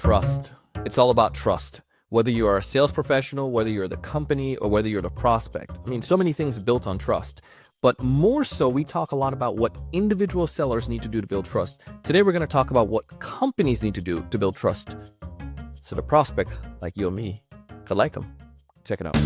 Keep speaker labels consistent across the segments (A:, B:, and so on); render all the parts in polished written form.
A: Trust. It's all about trust. Whether you are a sales professional, whether you're the company, or whether you're the prospect. I mean, so many things are built on trust. But more so, we talk a lot about what individual sellers need to do to build trust. Today, we're going to talk about what companies need to do to build trust. So the prospect, like you and me, could like them. Check it out.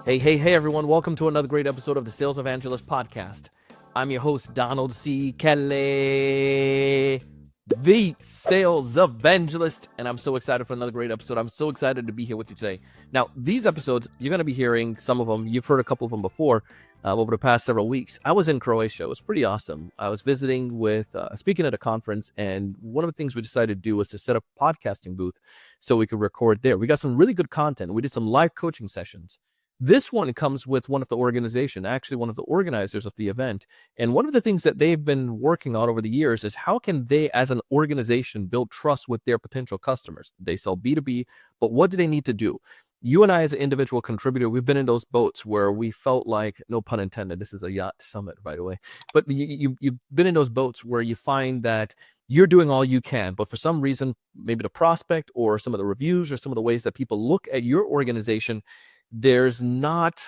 A: Hey, everyone. Welcome to another great episode of the Sales Evangelist Podcast. I'm your host, Donald C. Kelly, the Sales Evangelist, and I'm so excited for another great episode. I'm so excited to be here with you today. Now, these episodes, you're going to be hearing some of them. You've heard a couple of them before over the past several weeks. I was in Croatia. It was pretty awesome. I was visiting with, speaking at a conference, and one of the things we decided to do was to set up a podcasting booth so we could record there. We got some really good content. We did some live coaching sessions. This one comes with one of the organization, actually one of the organizers of the event. And one of the things that they've been working on over the years is how can they, as an organization, build trust with their potential customers? They sell B2B, but what do they need to do? You and I, as an individual contributor, we've been in those boats where we felt like, no pun intended, this is a yacht summit, by the way, but you've been in those boats where you find that you're doing all you can, but for some reason, maybe the prospect or some of the reviews or some of the ways that people look at your organization, there's not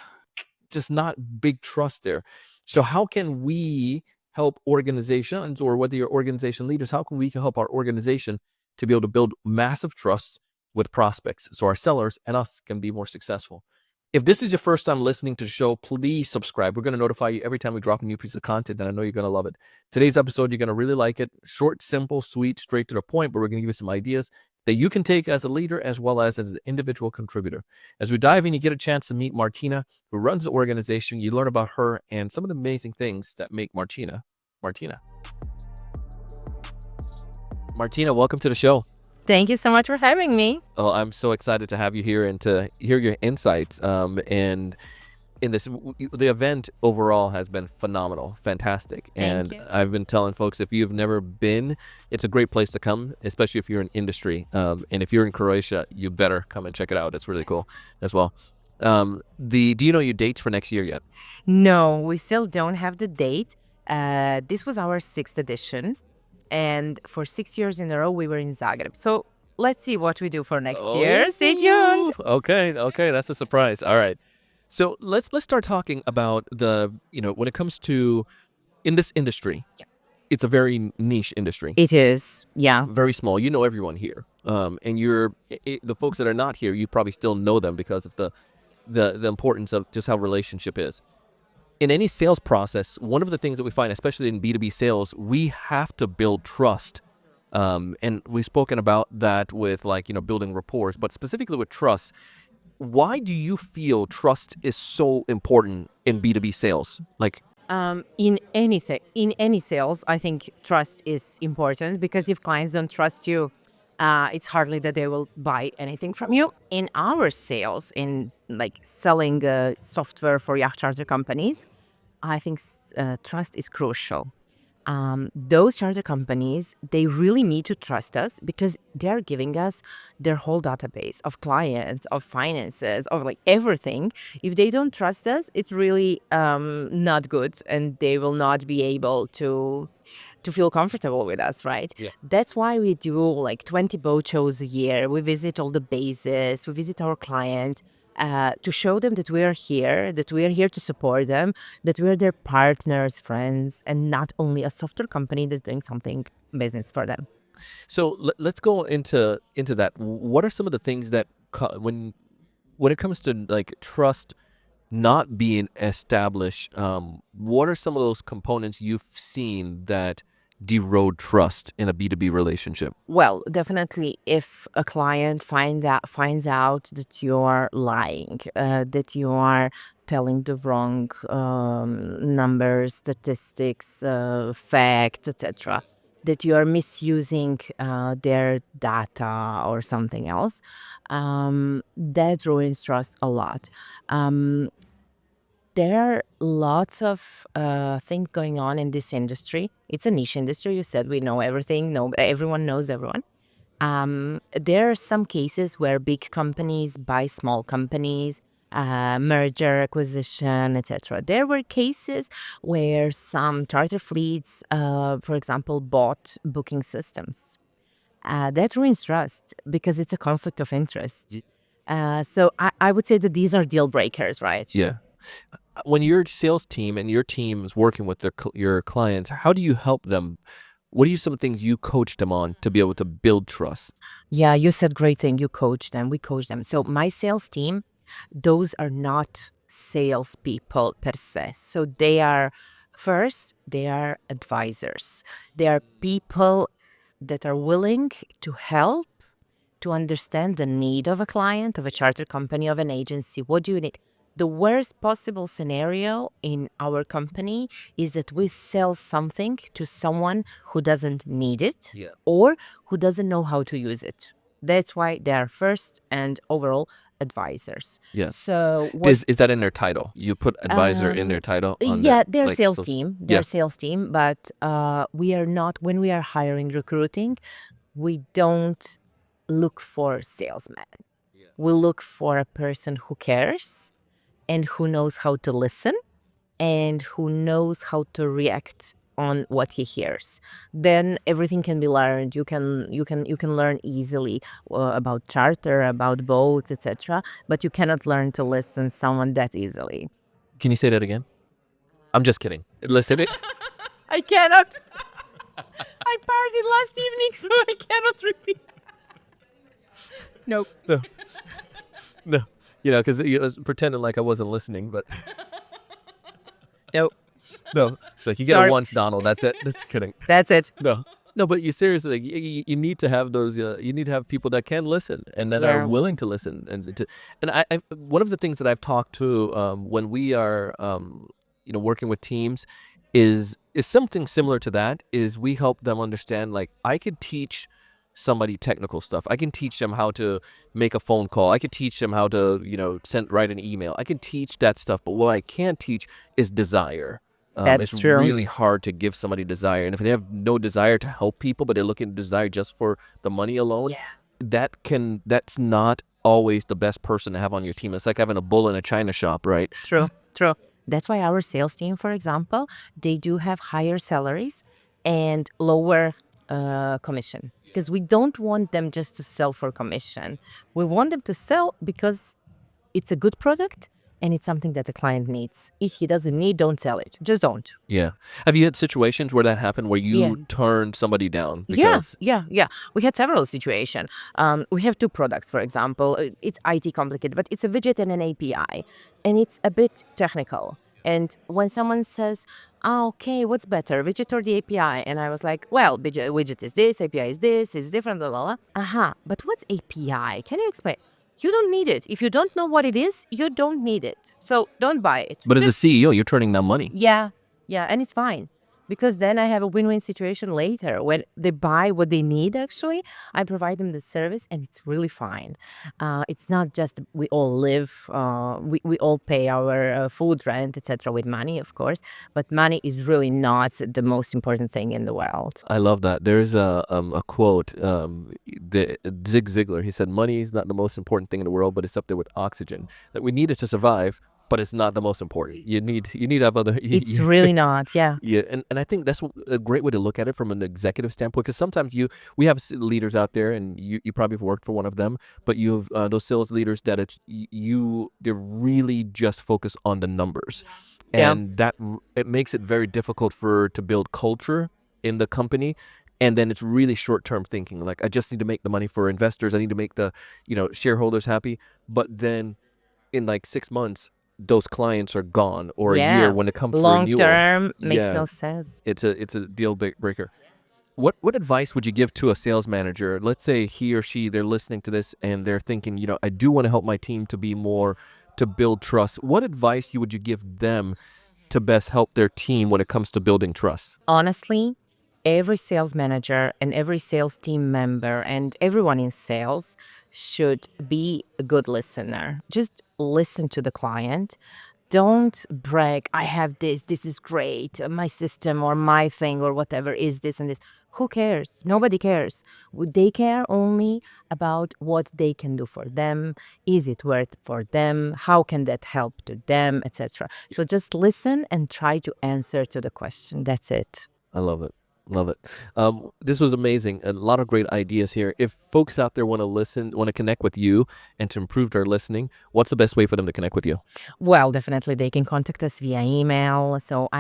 A: big trust there. So how can we help organizations, or whether you're organization leaders, how can we help our organization to be able to build massive trust with prospects so our sellers and us can be more successful? If this is your first time listening to the show, please subscribe. We're going to notify you every time we drop a new piece of content, and I know you're going to love it. Today's episode, you're going to really like it. Short, simple, sweet, straight to the point, but we're going to give you some ideas that you can take as a leader as well as an individual contributor. As we dive in, you get a chance to meet Martina, who runs the organization. You learn about her and some of the amazing things that make Martina. Martina, welcome to the show.
B: Thank you so much for having me.
A: Oh, I'm so excited to have you here and to hear your insights. And in this, the event overall has been phenomenal, fantastic.
B: Thank you.
A: I've been telling folks, if you've never been, it's a great place to come, especially if you're in industry. And if you're in Croatia, you better come and check it out. It's really cool as well. Do you know your dates for next year yet?
B: No, we still don't have the date. This was our 6th edition. And for 6 years in a row, we were in Zagreb. So let's see what we do for next year. Stay tuned.
A: Okay, that's a surprise. All right. So let's start talking about when it comes to in this industry, it's a very niche industry.
B: It is, yeah.
A: Very small. You know everyone here. And the folks that are not here, you probably still know them because of the importance of just how relationship is. In any sales process, one of the things that we find, especially in B2B sales, we have to build trust. And we've spoken about that with building rapport, but specifically with trust. Why do you feel trust is so important in B2B sales?
B: In any sales, I think trust is important, because if clients don't trust you, it's hardly that they will buy anything from you. In our sales, in selling software for yacht charter companies, I think trust is crucial. Those charter companies, they really need to trust us, because they're giving us their whole database of clients, of finances, of everything. If they don't trust us, it's really not good, and they will not be able to feel comfortable with us, right?
A: Yeah.
B: That's why we do 20 boat shows a year. We visit all the bases, we visit our clients to show them that we're here to support them, that we're their partners, friends, and not only a software company that's doing something business for them.
A: So let's go into that. What are some of the things that when it comes to trust not being established, what are some of those components you've seen that erode trust in a B2B relationship?
B: Well, definitely if a client finds out that you're lying, that you are telling the wrong numbers, statistics, facts, etc., that you are misusing their data or something else, that ruins trust a lot. There are lots of things going on in this industry. It's a niche industry. You said we know everything. Everyone knows everyone. There are some cases where big companies buy small companies merger, acquisition, etc. There were cases where some charter fleets, for example, bought booking systems. That ruins trust because it's a conflict of interest. So I would say that these are deal breakers, right?
A: Yeah. When your sales team and your team is working with your clients, how do you help them? What are some things you coach them on to be able to build trust?
B: Yeah, you said great thing. You coach them. We coach them. So my sales team, those are not salespeople per se. So they are advisors. They are people that are willing to help, to understand the need of a client, of a charter company, of an agency. What do you need? The worst possible scenario in our company is that we sell something to someone who doesn't need it or who doesn't know how to use it. That's why they are first and overall advisors.
A: Yeah.
B: So
A: Is that in their title? You put advisor in their title?
B: their
A: like
B: sales
A: those-
B: team.
A: yeah.
B: Their sales team, but we are not, when we are hiring, recruiting, we don't look for salesmen. We look for a person who cares and who knows how to listen and who knows how to react on what he hears. Then everything can be learned. You can learn easily about charter, about boats, etc. But you cannot learn to listen someone that easily.
A: Can you say that again? I'm just kidding. Listen it.
B: I cannot. I partied last evening, so I cannot repeat. Nope.
A: No. No. Because you was pretending like I wasn't listening, but
B: Nope.
A: no. It's like you get
B: Sorry.
A: it once, Donald. That's it. Just kidding.
B: That's it.
A: No. No, but you seriously, like, you need to have those. You need to have people that can listen and that are
B: Yeah.
A: willing to listen. And I one of the things that I've talked to when we are working with teams is something similar to that. Is we help them understand, like, I could teach somebody technical stuff. I can teach them how to make a phone call. I could teach them how to write an email. I can teach that stuff. But what I can't teach is desire.
B: That's
A: It's
B: true.
A: really hard to give somebody desire. And if they have no desire to help people, but they're looking at desire just for the money alone, that's not always the best person to have on your team. It's like having a bull in a china shop, right?
B: True. That's why our sales team, for example, they do have higher salaries and lower commission, because we don't want them just to sell for commission. We want them to sell because it's a good product and it's something that the client needs. If he doesn't need, don't sell it. Just don't.
A: Yeah. Have you had situations where that happened, where you turned somebody down? Because
B: Yeah. We had several situations. We have two products, for example. It's IT complicated, but it's a widget and an API, and it's a bit technical. And when someone says, okay, what's better, widget or the API? And I was like, well, widget is this, API is this, it's different, blah, blah, blah. But what's API? Can you explain? You don't need it. If you don't know what it is, you don't need it. So don't buy it.
A: But as a CEO, you're turning down money.
B: Yeah, and it's fine, because then I have a win-win situation later when they buy what they need. Actually, I provide them the service, and it's really fine. It's not just we all live, we all pay our food, rent, etc. with money, of course, but money is really not the most important thing in the world.
A: I love that. There's a quote, Zig Ziglar. He said, "Money is not the most important thing in the world, but it's up there with oxygen. That we need it to survive, but it's not the most important. You need to have other."
B: It's really not. Yeah.
A: Yeah, and I think that's a great way to look at it from an executive standpoint, because sometimes we have leaders out there, and you probably have worked for one of them, but you have those sales leaders that they're really just focused on the numbers, and that it makes it very difficult to build culture in the company. And then it's really short-term thinking. Like, I just need to make the money for investors. I need to make the shareholders happy. But then in like 6 months, those clients are gone, or a year when it comes for
B: long
A: renewal.
B: term makes no sense.
A: It's a deal breaker. What advice would you give to a sales manager? Let's say he or she, they're listening to this and they're thinking, I do want to help my team to build trust. What advice would you give them to best help their team when it comes to building trust?
B: Honestly, every sales manager and every sales team member and everyone in sales should be a good listener. Just listen to the client. Don't brag, I have this is great, my system or my thing or whatever is this and this. Who cares? Nobody cares. They care only about what they can do for them. Is it worth for them? How can that help to them, etc. So just listen and try to answer to the question. That's it.
A: I love it. Love it. This was amazing. A lot of great ideas here. If folks out there want to listen, want to connect with you and to improve their listening, what's the best way for them to connect with you?
B: Well, definitely they can contact us via email. So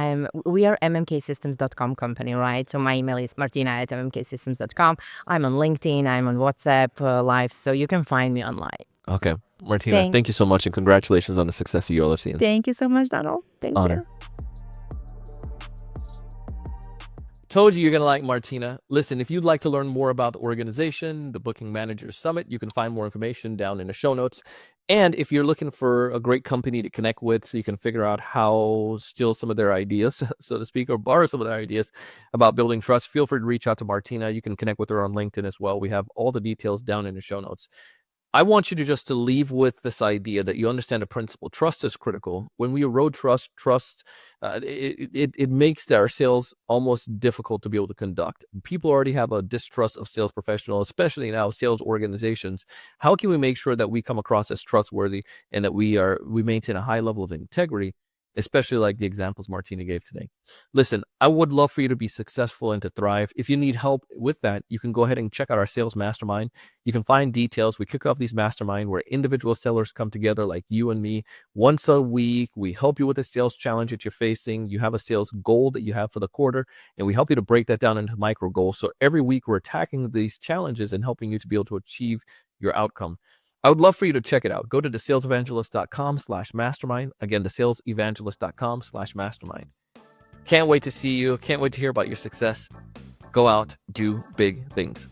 B: we are mmksystems.com company, right? So my email is martina@mmksystems.com. I'm on LinkedIn, I'm on WhatsApp Live, so you can find me online.
A: Okay. Martina, thank you so much and congratulations on the success of your scene.
B: Thank you so much, Donald. Thank
A: Honor.
B: you.
A: Told you you're going to like Martina. Listen, if you'd like to learn more about the organization, the Booking Managers Summit, you can find more information down in the show notes. And if you're looking for a great company to connect with so you can figure out how steal some of their ideas, so to speak, or borrow some of their ideas about building trust, feel free to reach out to Martina. You can connect with her on LinkedIn as well. We have all the details down in the show notes. I want you to just to leave with this idea that you understand the principle. Trust is critical. When we erode trust, it makes our sales almost difficult to be able to conduct. People already have a distrust of sales professionals, especially now sales organizations. How can we make sure that we come across as trustworthy and that we maintain a high level of integrity, especially like the examples Martina gave today? Listen, I would love for you to be successful and to thrive. If you need help with that, you can go ahead and check out our sales mastermind. You can find details. We kick off these mastermind where individual sellers come together like you and me once a week. We help you with a sales challenge that you're facing. You have a sales goal that you have for the quarter, and we help you to break that down into micro goals. So every week we're attacking these challenges and helping you to be able to achieve your outcome. I would love for you to check it out. Go to thesalesevangelist.com/mastermind. Again, thesalesevangelist.com/mastermind. Can't wait to see you. Can't wait to hear about your success. Go out, do big things.